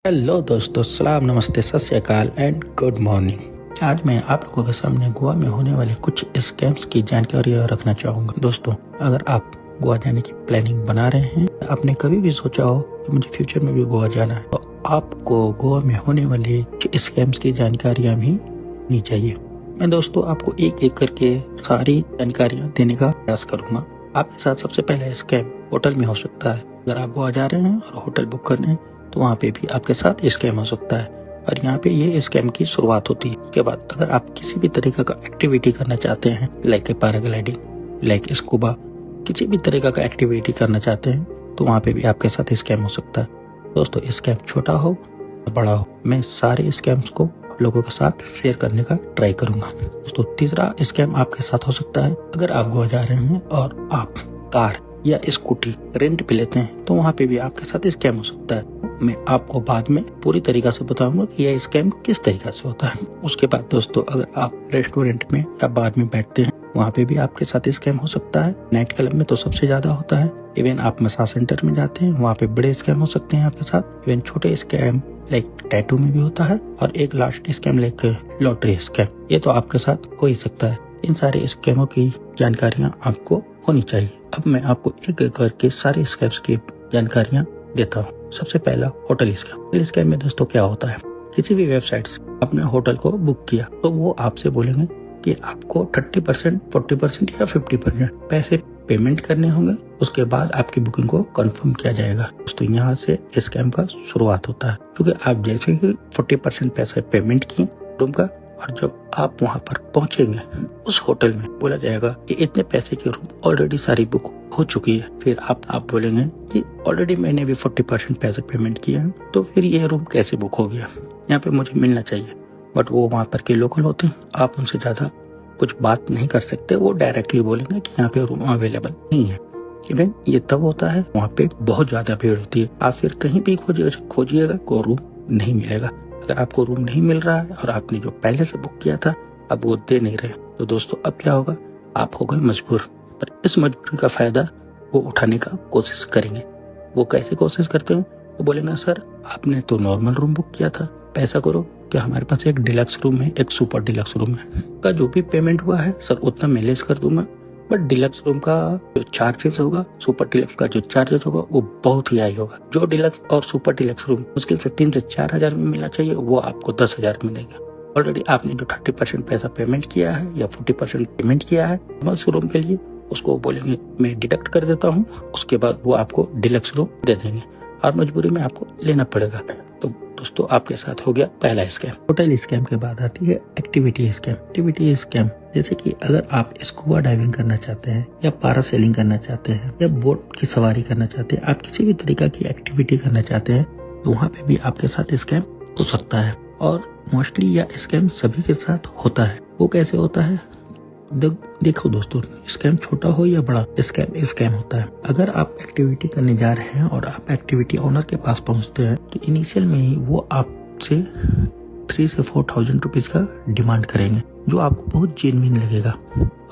Hello दोस्तों, सलाम, नमस्ते, सत श्री अकाल एंड गुड मॉर्निंग। आज मैं आप लोगों के सामने गोवा में होने वाले कुछ स्कैम्स की जानकारी रखना चाहूंगा। दोस्तों, अगर आप गोवा जाने की प्लानिंग बना रहे हैं, आपने कभी भी सोचा हो कि मुझे फ्यूचर में भी गोवा जाना है, तो आपको गोवा में होने वाले स्कैम्स की जानकारियां भी नहीं चाहिए। मैं दोस्तों आपको एक एक करके सारी जानकारियां देने का प्रयास करूंगा। आपके साथ सबसे पहला स्कैम होटल में हो सकता है। अगर आप गोवा जा रहे हैं और होटल बुक करने तो वहाँ पे भी आपके साथ स्कैम हो सकता है और यहाँ पे ये स्कैम की शुरुआत होती है। उसके बाद अगर आप किसी भी तरीका का एक्टिविटी करना चाहते हैं, लाइक पैराग्लाइडिंग, लाइक स्कूबा, किसी भी तरीका का एक्टिविटी करना चाहते हैं तो वहाँ पे भी आपके साथ स्कैम हो सकता है। दोस्तों, स्कैम छोटा हो या बड़ा हो, मैं सारे स्कैम्स को लोगों के साथ शेयर करने का ट्राई करूंगा। दोस्तों, तीसरा स्कैम आपके साथ हो सकता है। अगर आप गोवा जा रहे हैं और आप कार या स्कूटी रेंट पे लेते हैं तो वहाँ पे भी आपके साथ स्कैम हो सकता है। मैं आपको बाद में पूरी तरीका से बताऊंगा कि यह स्कैम किस तरीका से होता है। उसके बाद दोस्तों, अगर आप रेस्टोरेंट में या बार में बैठते हैं, वहाँ पे भी आपके साथ स्कैम हो सकता है। नाइट क्लब में तो सबसे ज्यादा होता है। इवन आप मसाज सेंटर में जाते हैं, वहाँ पे बड़े स्कैम हो सकते हैं आपके साथ। इवन छोटे स्कैम लाइक टैटू में भी होता है और एक last scam like lottery scam, ये तो आपके साथ हो ही सकता है। इन सारे स्कैमों की जानकारियां आपको होनी चाहिए। अब मैं आपको एक एक करके सारे स्कैम्स की जानकारियां देता हूँ। सबसे पहला होटल स्कैम। होटल स्कैम में दोस्तों क्या होता है, किसी भी वेबसाइट से आपने होटल को बुक किया तो वो आपसे बोलेंगे कि आपको 30%, 40% या 50% पैसे पेमेंट करने होंगे। उसके बाद आपकी बुकिंग को कंफर्म किया जाएगा। दोस्तों, यहाँ से स्कैम का शुरुआत होता है, क्योंकि आप जैसे ही 40% पैसे पेमेंट किए रूम का, और जब आप वहाँ पर पहुंचेंगे उस होटल में बोला जाएगा कि इतने पैसे की रूम ऑलरेडी सारी बुक हो चुकी है। फिर आप बोलेंगे कि ऑलरेडी मैंने भी 40% पैसे पेमेंट किए हैं, तो फिर ये रूम कैसे बुक हो गया, यहाँ पे मुझे मिलना चाहिए। बट वो वहाँ पर के लोकल होते हैं, आप उनसे ज्यादा कुछ बात नहीं कर सकते। वो डायरेक्टली बोलेंगे कि यहाँ पे रूम अवेलेबल नहीं है। इवन ये तब होता है वहाँ पे बहुत ज्यादा भीड़ होती है। आप फिर कहीं भी खोजिएगा कोई रूम नहीं मिलेगा। अगर आपको रूम नहीं मिल रहा है और आपने जो पहले से बुक किया था अब वो दे नहीं रहे, तो दोस्तों अब क्या होगा, आप हो गए मजबूर। और इस मजबूरी का फायदा वो उठाने का कोशिश करेंगे। वो कैसे कोशिश करते हैं, वो बोलेंगे सर आपने तो नॉर्मल रूम बुक किया था, पैसा करो कि हमारे पास एक डिलक्स रूम है, एक सुपर डिलक्स रूम है, का जो भी पेमेंट हुआ है सर उतना मैं लेस कर दूंगा। बट डिलक्स रूम का जो चार्जेस होगा, सुपर डिलक्स का जो चार्जेस होगा वो बहुत ही हाई होगा। जो डिलक्स और सुपर डिलक्स रूम मुश्किल से 3 से 4 हजार में मिलना चाहिए, वो आपको 10 हजार में देंगे। ऑलरेडी आपने जो 30% पैसा पेमेंट किया है या 40% पेमेंट किया है उस रूम के लिए, उसको बोलेंगे मैं डिडक्ट कर देता हूँ। उसके बाद वो आपको डिलक्स रूम दे देंगे और मजबूरी में आपको लेना पड़ेगा। तो दोस्तों, आपके साथ हो गया पहला स्कैम। होटल स्कैम के बाद आती है एक्टिविटी स्कैम। एक्टिविटी स्कैम जैसे कि अगर आप स्कूबा डाइविंग करना चाहते हैं या पैरासेलिंग करना चाहते हैं या बोट की सवारी करना चाहते हैं, आप किसी भी तरीका की एक्टिविटी करना चाहते हैं, तो वहाँ पे भी आपके साथ स्कैम हो सकता है। और मोस्टली यह स्कैम सभी के साथ होता है। वो कैसे होता है, देखो दोस्तों, स्कैम छोटा हो या बड़ा, स्कैम होता है। अगर आप एक्टिविटी करने जा रहे हैं और आप एक्टिविटी ओनर के पास पहुंचते हैं तो इनिशियल में ही वो आपसे 3 से 4,000 रुपीज का डिमांड करेंगे, जो आपको बहुत जेन्युइन लगेगा।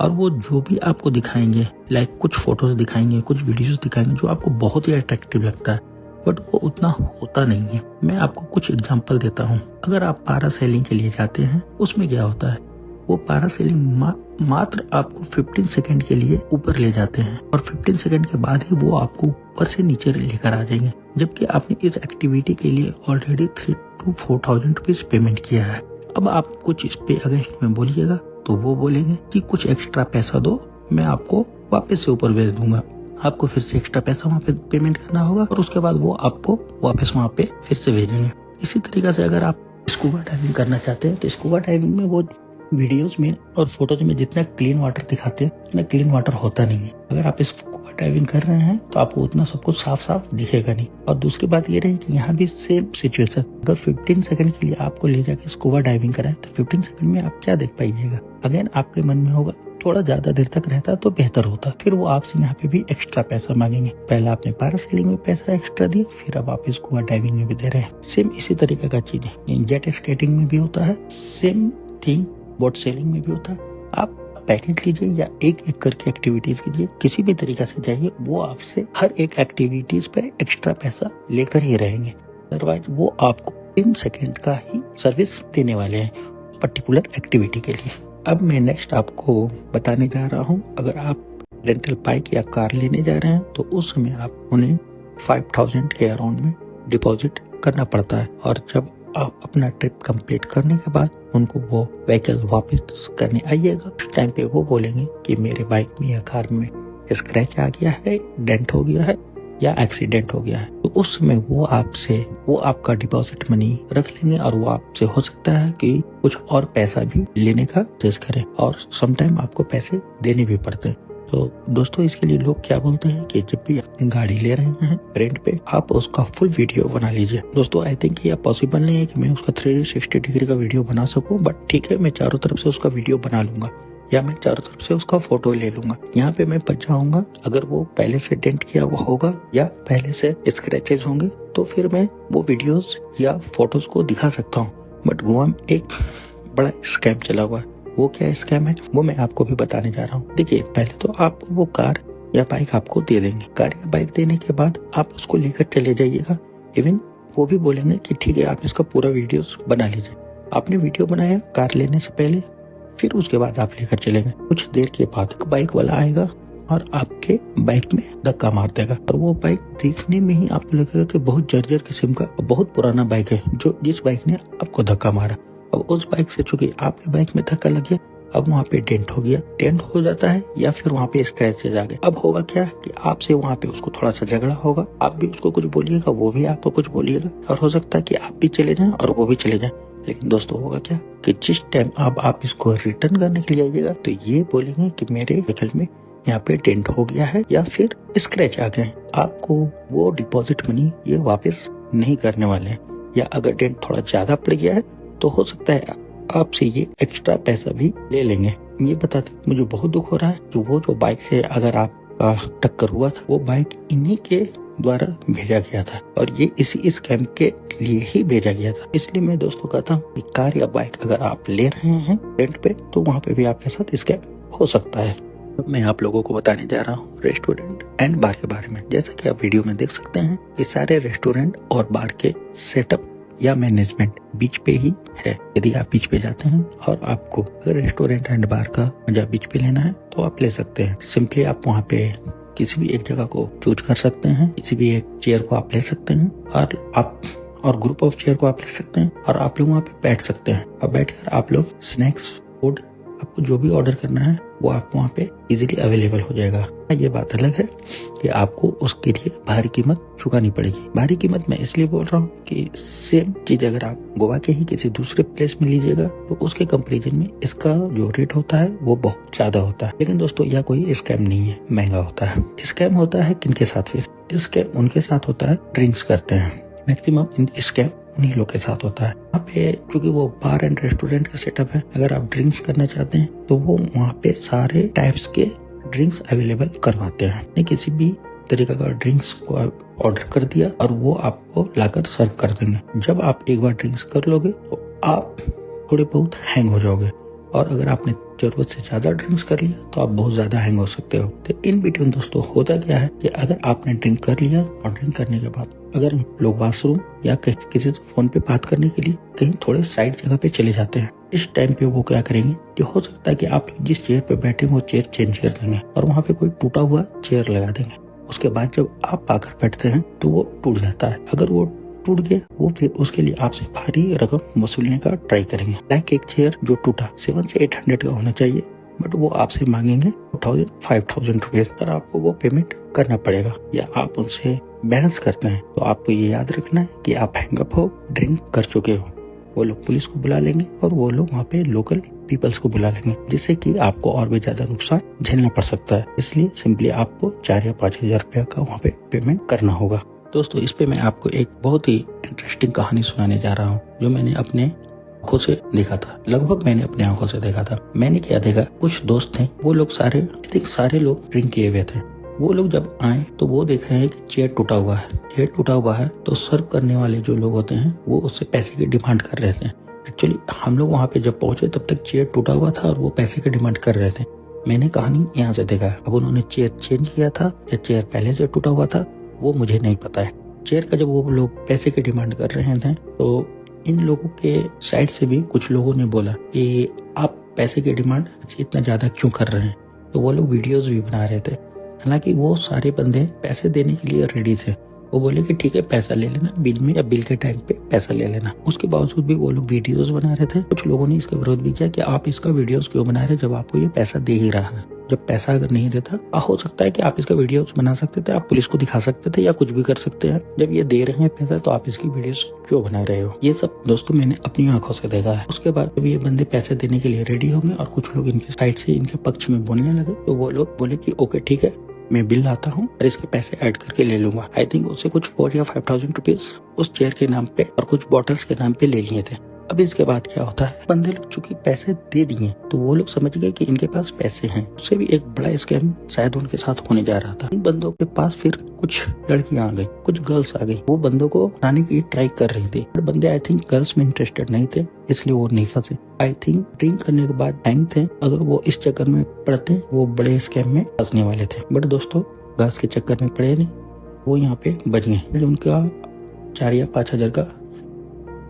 और वो जो भी आपको दिखाएंगे, लाइक कुछ फोटोज दिखाएंगे, कुछ वीडियोस दिखाएंगे जो आपको बहुत ही अट्रैक्टिव लगता है, बट वो उतना होता नहीं है। मैं आपको कुछ एग्जांपल देता हूँ। अगर आप पैरासेलिंग के लिए जाते हैं, उसमें क्या होता है, वो पैरासेलिंग मात्र आपको 15 सेकंड के लिए ऊपर ले जाते हैं और 15 सेकंड के बाद ही वो आपको ऊपर से नीचे लेकर आ जाएंगे, जबकि आपने इस एक्टिविटी के लिए ऑलरेडी 3 to 4,000 रुपीज पेमेंट किया है। अब आप कुछ इस पे अगेंस्ट में बोलिएगा तो वो बोलेंगे कि कुछ एक्स्ट्रा पैसा दो, मैं आपको वापस से ऊपर भेज दूंगा। आपको फिर से एक्स्ट्रा पैसा वहाँ पे पेमेंट करना होगा और उसके बाद वो आपको वापस वहाँ पे फिर से भेजेंगे। इसी तरीके से अगर आप स्कूबा डाइविंग करना चाहते हैं तो स्कूबा डाइविंग में वो वीडियोस में और फोटोज में जितना क्लीन वाटर दिखाते हैं उतना क्लीन वाटर होता नहीं है। अगर आप स्कूबा डाइविंग कर रहे हैं तो आपको उतना सब कुछ साफ साफ दिखेगा नहीं। और दूसरी बात ये रही कि यहाँ भी सेम सिचुएशन, अगर 15 सेकंड के लिए आपको ले जाके स्कूबा डाइविंग कराए तो 15 सेकंड में आप क्या देख पाइएगा। अगेन आपके मन में होगा थोड़ा ज्यादा देर तक रहता तो बेहतर होता। फिर वो आपसे यहाँ पे भी एक्स्ट्रा पैसा मांगेंगे। पहले आपने पैरासेलिंग में पैसा एक्स्ट्रा दिया, फिर अब आप स्कूबा डाइविंग में भी दे रहे हैं। सेम इसी तरीके का चीज है, जेट स्केटिंग में भी होता है, सेम थिंग बोट सेलिंग में भी होता है। आप पैकेज लीजिए या एक एक करके एक्टिविटीज कीजिए, किसी भी तरीका से जाइए, वो आपसे हर एक एक्टिविटीज पे एक्स्ट्रा पैसा लेकर ही रहेंगे। अदरवाइज वो आपको 3 सेकंड का ही सर्विस देने वाले हैं पर्टिकुलर एक्टिविटी के लिए। अब मैं नेक्स्ट आपको बताने जा रहा हूँ, अगर आप रेंटल बाइक या कार लेने जा रहे हैं तो उस समय आप उन्हें 5000 के अराउंड में डिपॉजिट करना पड़ता है, और जब आप अपना ट्रिप कंप्लीट करने के बाद उनको वो व्हीकल वापस करने आइएगा, उस टाइम पे वो बोलेंगे कि मेरे बाइक में या कार में स्क्रैच आ गया है, डेंट हो गया है या एक्सीडेंट हो गया है। तो उस समय वो आपका डिपॉजिट मनी रख लेंगे, और वो आपसे हो सकता है कि कुछ और पैसा भी लेने का कोशिश करें, और समटाइम आपको पैसे देने भी पड़ते हैं। तो दोस्तों, इसके लिए लोग क्या बोलते हैं कि जब भी आप गाड़ी ले रहे हैं रेंट पे, आप उसका फुल वीडियो बना लीजिए। दोस्तों, आई थिंक ये पॉसिबल नहीं है कि मैं उसका 360 डिग्री का वीडियो बना सकूं, बट ठीक है, मैं चारों तरफ से उसका वीडियो बना लूंगा, या मैं चारों तरफ से उसका फोटो ले लूंगा। यहाँ पे मैं बच जाऊंगा। अगर वो पहले से डेंट किया हुआ होगा या पहले से स्क्रैचेस होंगे तो फिर मैं वो वीडियोस या फोटोज को दिखा सकता हूँ। बट गोवा में एक बड़ा स्कैम चला हुआ है। वो क्या स्कैम है वो मैं आपको भी बताने जा रहा हूँ। देखिए, पहले तो आपको वो कार या बाइक आपको दे देंगे। कार या बाइक देने के बाद आप उसको लेकर चले जाइएगा। इवन वो भी बोलेंगे कि ठीक है, आप इसका पूरा वीडियो बना लीजिए। आपने वीडियो बनाया कार लेने से पहले, फिर उसके बाद आप लेकर चलेंगे। कुछ देर के बाद बाइक वाला आएगा और आपके बाइक में धक्का मार देगा, और वो बाइक देखने में ही आपको लगेगा कि बहुत जर्जर किस्म का बहुत पुराना बाइक है जिस बाइक ने आपको धक्का मारा। अब उस बाइक से चूंकि आपके बाइक में धक्का लग गया, अब वहाँ पे डेंट हो गया, डेंट हो जाता है या फिर वहाँ पे स्क्रैचेज आ गए। अब होगा क्या कि आपसे वहाँ पे उसको थोड़ा सा झगड़ा होगा, आप भी उसको कुछ बोलिएगा, वो भी आपको कुछ बोलिएगा, और हो सकता है कि आप भी चले जाएं और वो भी चले जाएं। लेकिन दोस्तों, होगा क्या कि जिस टाइम आप इसको रिटर्न करने के लिए आइएगा तो ये बोलेंगे कि मेरे व्हीकल में यहाँ पे डेंट हो गया है या फिर स्क्रैच आ गए। आपको वो डिपॉजिट मनी ये वापस नहीं करने वाले हैं, या अगर डेंट थोड़ा ज्यादा पड़ गया है तो हो सकता है आपसे ये एक्स्ट्रा पैसा भी ले लेंगे। ये बताते मुझे बहुत दुख हो रहा है कि वो जो बाइक से अगर आपका टक्कर हुआ था, वो बाइक इन्हीं के द्वारा भेजा गया था, और ये इसी स्कैम के लिए ही भेजा गया था। इसलिए मैं दोस्तों कहता हूँ कि कार या बाइक अगर आप ले रहे हैं रेंट पे, तो वहाँ पे भी आपके साथ स्कैम हो सकता है। अब मैं आप लोगों को बताने जा रहा हूँ रेस्टोरेंट एंड बार के बारे में। जैसा कि आप वीडियो में देख सकते हैं, ये सारे रेस्टोरेंट और बार के सेटअप या मैनेजमेंट बीच पे ही है। यदि आप बीच पे जाते हैं और आपको अगर रेस्टोरेंट एंड बार का मजा बीच पे लेना है तो आप ले सकते हैं। सिंपली आप वहाँ पे किसी भी एक जगह को चूज कर सकते हैं, किसी भी एक चेयर को आप ले सकते हैं, और ग्रुप ऑफ चेयर को आप ले सकते हैं, और आप लोग वहाँ पे बैठ सकते हैं। और बैठकर आप लोग स्नैक्स फूड, आपको जो भी ऑर्डर करना है वो आपको वहाँ पे इजीली अवेलेबल हो जाएगा। ये बात अलग है कि आपको उसके लिए भारी कीमत चुकानी पड़ेगी। भारी कीमत मैं इसलिए बोल रहा हूँ कि सेम चीज अगर आप गोवा के ही किसी दूसरे प्लेस में लीजिएगा तो उसके कंपैरिजन में इसका जो रेट होता है वो बहुत ज्यादा होता है। लेकिन दोस्तों, यह कोई स्कैम नहीं है, महंगा होता है। स्कैम होता है किनके साथ? फिर स्कैम उनके साथ होता है ड्रिंक्स करते हैं। मैक्सिमम स्कैम उन्हीं लोग के साथ होता है। वहाँ पे क्योंकि वो बार एंड रेस्टोरेंट का सेटअप है, अगर आप ड्रिंक्स करना चाहते हैं तो वो वहाँ पे सारे टाइप्स के ड्रिंक्स अवेलेबल करवाते हैं। नहीं, किसी भी तरीका का ड्रिंक्स को ऑर्डर कर दिया और वो आपको लाकर सर्व कर देंगे। जब आप एक बार ड्रिंक्स कर लोगे तो आप थोड़े बहुत हैंग हो जाओगे, और अगर आपने जरूरत से ज्यादा ड्रिंक्स कर लिया तो आप बहुत ज्यादा हैंग हो सकते हो। तो इन बिटवीन दोस्तों होता क्या है कि अगर आपने ड्रिंक कर लिया और ड्रिंक करने के बाद अगर लोग वॉशरूम या किसी से फोन पे बात करने के लिए कहीं थोड़े साइड जगह पे चले जाते हैं, इस टाइम पे वो क्या करेंगे कि हो सकता है कि आप जिस चेयर पे बैठे वो चेयर चेंज कर देंगे और वहाँ पे कोई टूटा हुआ चेयर लगा देंगे। उसके बाद जब आप आकर बैठते हैं तो वो टूट जाता है। अगर वो टूट गया, वो फिर उसके लिए आपसे भारी रकम वसूलने का ट्राई करेंगे। लाइक एक चेयर जो टूटा 700 से 800 का होना चाहिए, बट वो आपसे मांगेंगे 5000 रुपीज, पर आपको वो पेमेंट करना पड़ेगा। या आप उनसे बहस करते हैं तो आपको ये याद रखना है कि आप हैंगअप हो, ड्रिंक कर चुके हो। वो लोग पुलिस को बुला लेंगे और वो लोग वहाँ पे लोकल पीपल्स को बुला लेंगे, जिससे कि आपको और भी ज्यादा नुकसान झेलना पड़ सकता है। इसलिए सिंपली आपको 4 या 5000 रुपया का वहाँ पे पेमेंट करना होगा। दोस्तों, इस पे मैं आपको एक बहुत ही इंटरेस्टिंग कहानी सुनाने जा रहा हूँ जो मैंने अपने आंखों से देखा था। लगभग मैंने अपने आंखों से देखा था। मैंने क्या देखा, कुछ दोस्त थे, वो लोग सारे लोग ड्रिंक किए हुए थे। वो लोग जब आए तो वो देख रहे हैं कि चेयर टूटा हुआ है। चेयर टूटा हुआ है तो सर्व करने वाले जो लोग होते हैं वो उससे पैसे की डिमांड कर रहे थे। एक्चुअली हम लोग वहाँ पे जब पहुंचे तब तक चेयर टूटा हुआ था और वो पैसे की डिमांड कर रहे थे। मैंने कहानी यहाँ से देखा। अब उन्होंने चेयर चेंज किया था या चेयर पहले से टूटा हुआ था वो मुझे नहीं पता है। चेयर का जब वो लोग पैसे की डिमांड कर रहे थे तो इन लोगों के साइड से भी कुछ लोगों ने बोला कि आप पैसे की डिमांड इतना ज्यादा क्यों कर रहे हैं। तो वो लोग वीडियोस भी बना रहे थे। हालांकि वो सारे बंदे पैसे देने के लिए रेडी थे। वो बोले कि ठीक है पैसा ले लेना बिल में या बिल के टाइम पे पैसा ले लेना। उसके बावजूद भी वो लोग वीडियोस बना रहे थे। कुछ लोगों ने इसका विरोध भी किया कि आप इसका वीडियोस क्यों बना रहे जब आपको ये पैसा दे ही रहा है। जब पैसा अगर नहीं देता हो सकता है कि आप इसका वीडियोस बना सकते थे, आप पुलिस को दिखा सकते थे या कुछ भी कर सकते हैं। जब ये दे रहे हैं पैसा तो आप इसकी वीडियोस क्यों बना रहे हो। ये सब दोस्तों मैंने अपनी आंखों से देखा है। उसके बाद जब ये बंदे पैसे देने के लिए रेडी हो गए और कुछ लोग इनके साइड से इनके पक्ष में बोलने लगे तो वो लोग बोले कि ओके ठीक है मैं बिल लाता हूँ और इसके पैसे ऐड करके ले लूंगा। आई थिंक उससे कुछ 4 या 5,000 रुपीज उस चेयर के नाम पे और कुछ बॉटल्स के नाम पे ले लिए थे। अब इसके बाद क्या होता है, बंदे लोग चूंकि पैसे दे दिए तो वो लोग समझ गए कि इनके पास पैसे हैं। उससे भी एक बड़ा स्कैम शायद उनके साथ होने जा रहा था। इन बंदों के पास फिर कुछ लड़कियां आ गई, कुछ गर्ल्स आ गई। वो बंदों को लाने की ट्राई कर रही थी पर बंदे आई थिंक गर्ल्स में इंटरेस्टेड नहीं थे, इसलिए वो नहीं फंसे। आई थिंक ड्रिंक करने के बाद हैंग थे। अगर वो इस चक्कर में पड़ते वो बड़े स्कैम में फंसने वाले थे। बट दोस्तों गर्ल्स के चक्कर में पड़े नहीं, वो यहाँ पे बच गए। उनका 4 या 5,000 का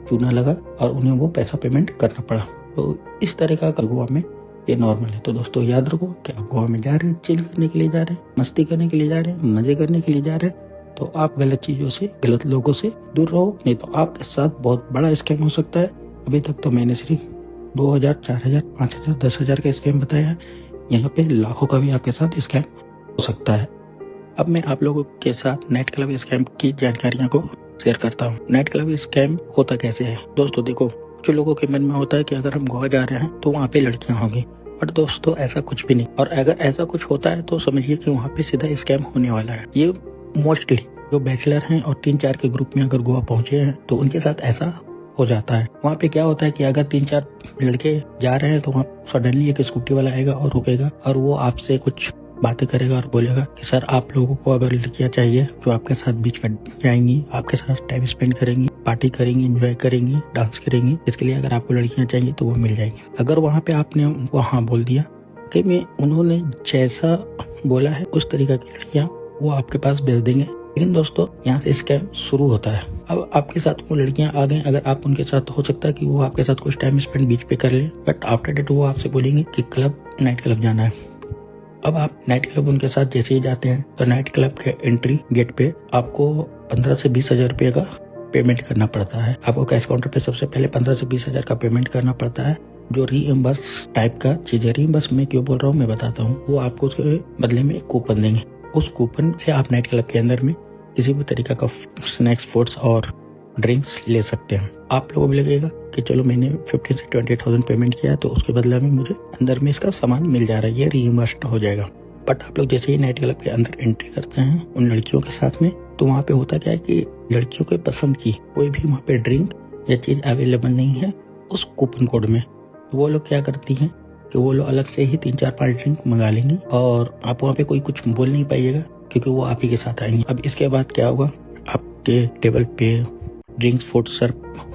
चूना लगा और उन्हें वो पैसा पेमेंट करना पड़ा। तो इस तरह का गोवा में ये नॉर्मल है। तो दोस्तों याद रखो कि आप गोवा में जा रहे हैं, चिल करने के लिए जा रहे हैं, मस्ती करने के लिए जा रहे हैं, मजे करने के लिए जा रहे हैं तो आप गलत चीजों से, गलत लोगों से दूर रहो, नहीं तो आपके साथ बहुत बड़ा स्कैम हो सकता है। अभी तक तो मैंने सिर्फ 2,000, 4,000, 5,000, 10,000 का स्कैम बताया है। यहाँ पे लाखों का भी आपके साथ स्कैम हो सकता है। अब मैं आप लोगों के साथ नाइट क्लब स्कैम की जानकारियों को शेयर करता हूँ। नाइट क्लब स्कैम होता कैसे है दोस्तों, देखो कुछ लोगों के मन में होता है कि अगर हम गोवा जा रहे हैं तो वहाँ पे लड़कियां होंगी, बट दोस्तों ऐसा कुछ भी नहीं। और अगर ऐसा कुछ होता है तो समझिए कि वहाँ पे सीधा स्कैम होने वाला है। ये मोस्टली जो बैचलर हैं और 3-4 के ग्रुप में अगर गोवा पहुंचे हैं तो उनके साथ ऐसा हो जाता है। वहाँ पे क्या होता है कि अगर 3-4 लड़के जा रहे हैं तो वहाँ सडनली एक स्कूटी वाला आएगा और रुकेगा और वो आपसे कुछ बातें करेगा और बोलेगा कि सर आप लोगों को अगर लड़कियां चाहिए जो आपके साथ बीच में जाएंगी, आपके साथ टाइम स्पेंड करेंगी, पार्टी करेंगी, एंजॉय करेंगी, डांस करेंगी, इसके लिए अगर आपको लड़कियां चाहिए तो वो मिल जाएंगी। अगर वहाँ पे आपने वो हाँ बोल दिया कि मैं उन्होंने जैसा बोला है उस तरीका की लड़कियां वो आपके पास भेज देंगे। लेकिन दोस्तों यहाँ से स्कैम शुरू होता है। अब आपके साथ वो लड़कियां आ गई, अगर आप उनके साथ, हो सकता है कि वो आपके साथ कुछ टाइम स्पेंड बीच पे कर ले, बट आफ्टर डेट वो आपसे बोलेंगे कि क्लब, नाइट क्लब जाना है। अब आप नाइट क्लब उनके साथ जैसे ही जाते हैं तो नाइट क्लब के एंट्री गेट पे आपको 15 से 20,000 रुपए का पेमेंट करना पड़ता है। आपको कैश काउंटर पे सबसे पहले 15 से 20,000 का पेमेंट करना पड़ता है, जो रीइंबर्स टाइप का चीज है। रीइंबर्स मैं क्यों बोल रहा हूँ मैं बताता हूँ। वो आपको उसके बदले में कूपन देंगे। उस कूपन से आप नाइट क्लब के अंदर में किसी भी तरीका का स्नैक्स, फूड्स और ड्रिंक्स ले सकते हैं। आप लोगों को भी लगेगा कि चलो मैंने 15 से 20,000 पेमेंट किया तो उसके बदले में मुझे अंदर में इसका सामान मिल जा रहा है, ये रीइंबर्स्ड हो जाएगा। बट आप लोग जैसे ही नाइट क्लब के अंदर एंट्री करते हैं उन लड़कियों के साथ में, तो वहाँ पे होता क्या है कि लड़कियों के पसंद की कोई भी वहाँ पे ड्रिंक या चीज अवेलेबल नहीं है उस कूपन कोड में। तो वो लोग क्या करती हैं कि वो लोग अलग से ही 3-4-5 ड्रिंक मंगा लेंगी और आप वहाँ पे कोई कुछ बोल नहीं पाइएगा क्योंकि वो आप ही के साथ आएंगे। अब इसके बाद क्या होगा, आपके टेबल पे ड्रिंक्स, फूड सर्व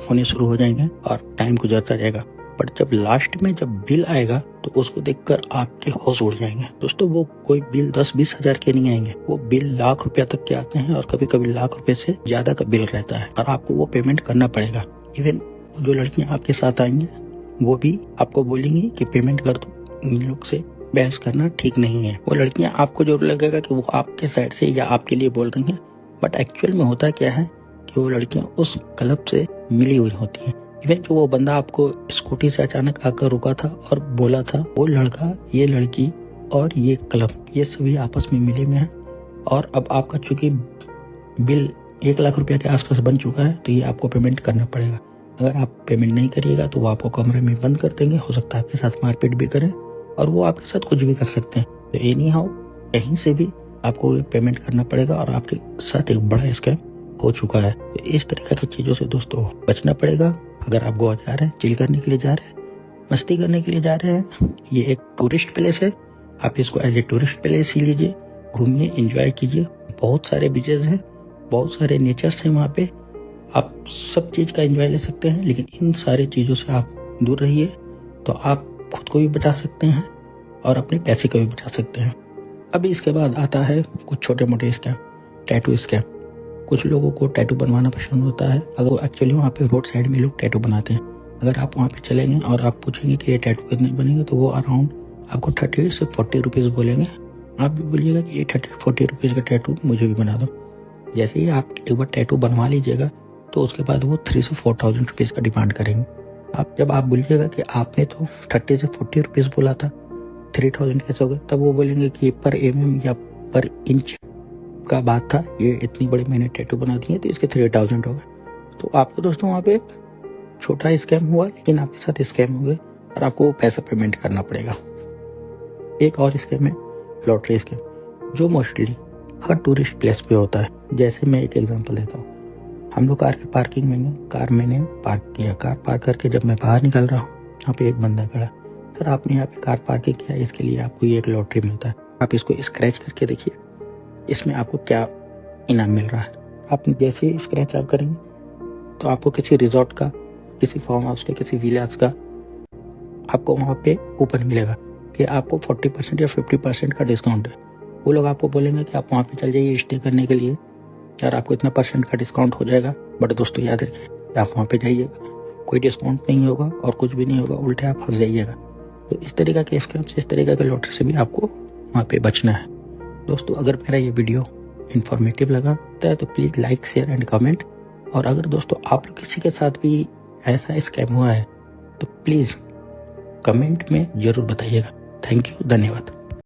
होने शुरू हो जाएंगे और टाइम गुजरता जाएगा। बट जब लास्ट में जब बिल आएगा तो उसको देखकर आपके होश उड़ जाएंगे। दोस्तों वो कोई बिल 10-20 हजार के नहीं आएंगे, वो बिल लाख रुपया तक के आते हैं और कभी कभी लाख रुपए से ज्यादा का बिल रहता है और आपको वो पेमेंट करना पड़ेगा। इवन जो लड़कियां आपके साथ आएंगी वो भी आपको बोलेंगी कि पेमेंट कर दो, इन लोग से बहस करना ठीक नहीं है। वो लड़कियां, आपको जरूर लगेगा कि वो आपके साइड से या आपके लिए बोल रही हैं, बट एक्चुअल में होता क्या है कि वो लड़कियां उस क्लब से मिली हुई होती हैं। इवन जो वो बंदा आपको स्कूटी से अचानक आकर रुका था और बोला था, वो लड़का, ये लड़की और ये क्लब, ये सभी आपस में मिले में है। और अब आपका चूंकि बिल 1 लाख रुपया के आसपास बन चुका है तो ये आपको पेमेंट करना पड़ेगा। अगर आप पेमेंट नहीं करिएगा तो वो आपको कमरे में बंद कर देंगे, हो सकता है आपके साथ मारपीट भी करें और वो आपके साथ कुछ भी कर सकते हैं। तो एनी हाउ कहीं से भी आपको पेमेंट करना पड़ेगा और आपके साथ एक बड़ा स्कैम हो चुका है। तो इस तरीके की चीजों से दोस्तों बचना पड़ेगा। अगर आप गोवा जा रहे हैं, चिल करने के लिए जा रहे हैं, मस्ती करने के लिए जा रहे हैं, ये एक टूरिस्ट प्लेस है, आप इसको एज ए टूरिस्ट प्लेस ही लीजिए, घूमिए, एंजॉय कीजिए। बहुत सारे बीचेस हैं, बहुत सारे नेचर्स हैं वहाँ पे, आप सब चीज का एंजॉय ले सकते हैं। लेकिन इन सारी चीजों से आप दूर रहिए तो आप खुद को भी बचा सकते हैं और अपने पैसे को भी बचा सकते हैं। अभी इसके बाद आता है कुछ छोटे मोटे स्कैम, टैटू स्कैम। कुछ लोगों को टैटू बनवाना पसंद होता है। अगर एक्चुअली वहाँ पे रोड साइड में लोग टैटू बनाते हैं। अगर आप वहाँ पे चलेंगे और आप पूछेंगे कि ये टैटू कितने बनेंगे, तो वो अराउंड आपको 30 से 40 रुपीज़ बोलेंगे। आप भी बोलिएगा कि ये 30-40 रुपीज़ का टैटू मुझे भी बना दो। जैसे ही आप एक बार टैटू बनवा लीजिएगा तो उसके बाद वो 3 से 4,000 रुपीज़ का डिमांड करेंगे। जब आप बोलिएगा कि आपने तो 30 से 40 रुपीज़ बोला था, 3,000 कैसे हो गए, तब वो बोलेंगे कि पर mm या पर इंच का बात था, ये इतनी बड़ी मैंने टैटू बना दी है तो इसके 3,000 हो गए। तो आपको दोस्तों वहाँ पे छोटा स्कैम हुआ, लेकिन आपके साथ स्कैम हो गए और आपको पैसा पेमेंट करना पड़ेगा। एक और स्कैम है लॉटरी स्कैम, जो मोस्टली हर टूरिस्ट प्लेस पे होता है। जैसे मैं एक एग्जांपल देता हूँ। हम लोग कार के पार्किंग में गए, कार मैंने पार्क किया। कार पार्क करके जब मैं बाहर निकल रहा हूँ, यहाँ पे एक बंदा खड़ा, सर आपने यहाँ पे कार पार्किंग किया, इसके लिए आपको ये एक लॉटरी मिलता है, आप इसको स्क्रैच करके देखिए, इसमें आपको क्या इनाम मिल रहा है। आप जैसे ही स्क्रैच आप करेंगे तो आपको किसी रिजॉर्ट का, किसी फार्म हाउस का, किसी विलास का आपको वहाँ पे कूपन मिलेगा कि आपको 40% या 50% का डिस्काउंट है। वो लोग आपको बोलेंगे कि आप वहाँ पे चल जाइए स्टे करने के लिए और आपको इतना % का डिस्काउंट हो जाएगा। बट दोस्तों याद रखिए, आप वहाँ पे जाइएगा, कोई डिस्काउंट नहीं होगा और कुछ भी नहीं होगा, उल्टे आप फंस जाइएगा। तो इस तरीका के स्कैम से, इस तरीका के लॉटरी से भी आपको वहाँ पे बचना है। दोस्तों अगर मेरा ये वीडियो इन्फॉर्मेटिव लगा है तो please like, share and comment. और अगर दोस्तों आप लोग किसी के साथ भी ऐसा स्कैम हुआ है तो प्लीज़ कमेंट में ज़रूर बताइएगा। थैंक यू, धन्यवाद।